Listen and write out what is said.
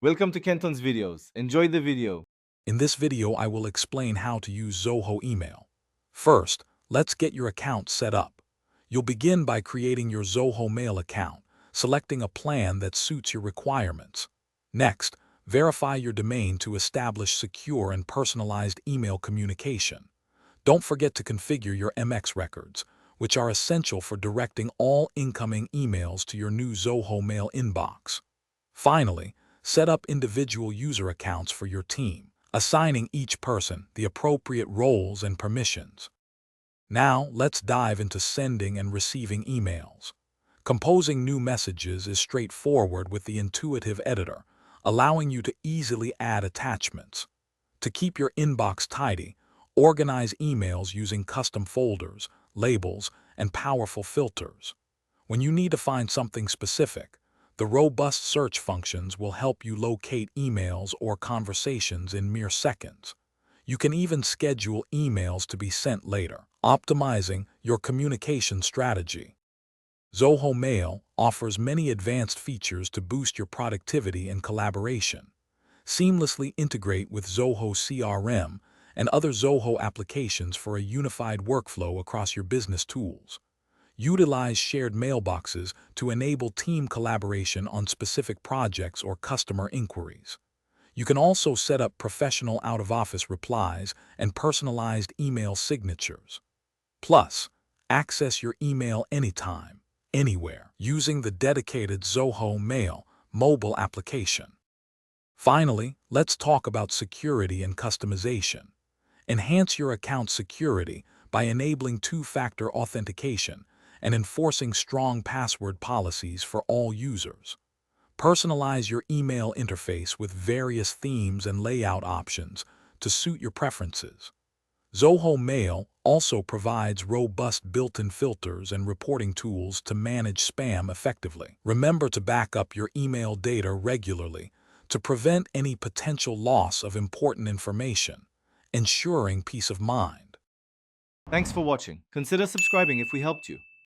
Welcome to Kenton's videos. Enjoy the video. In this video, I will explain how to use Zoho email. First, let's get your account set up. You'll begin by creating your Zoho Mail account, selecting a plan that suits your requirements. Next, verify your domain to establish secure and personalized email communication. Don't forget to configure your MX records, which are essential for directing all incoming emails to your new Zoho Mail inbox. Finally, set up individual user accounts for your team, assigning each person the appropriate roles and permissions. Now, let's dive into sending and receiving emails. Composing new messages is straightforward with the intuitive editor, allowing you to easily add attachments. To keep your inbox tidy, organize emails using custom folders, labels, and powerful filters. When you need to find something specific, the robust search functions will help you locate emails or conversations in mere seconds. You can even schedule emails to be sent later, optimizing your communication strategy. Zoho Mail offers many advanced features to boost your productivity and collaboration. Seamlessly integrate with Zoho CRM and other Zoho applications for a unified workflow across your business tools. Utilize shared mailboxes to enable team collaboration on specific projects or customer inquiries. You can also set up professional out-of-office replies and personalized email signatures. Plus, access your email anytime, anywhere, using the dedicated Zoho Mail mobile application. Finally, let's talk about security and customization. Enhance your account security by enabling two-factor authentication and enforcing strong password policies for all users. Personalize your email interface with various themes and layout options to suit your preferences. Zoho Mail also provides robust built-in filters and reporting tools to manage spam effectively. Remember to back up your email data regularly to prevent any potential loss of important information, ensuring peace of mind. Thanks for watching. Consider subscribing if we helped you.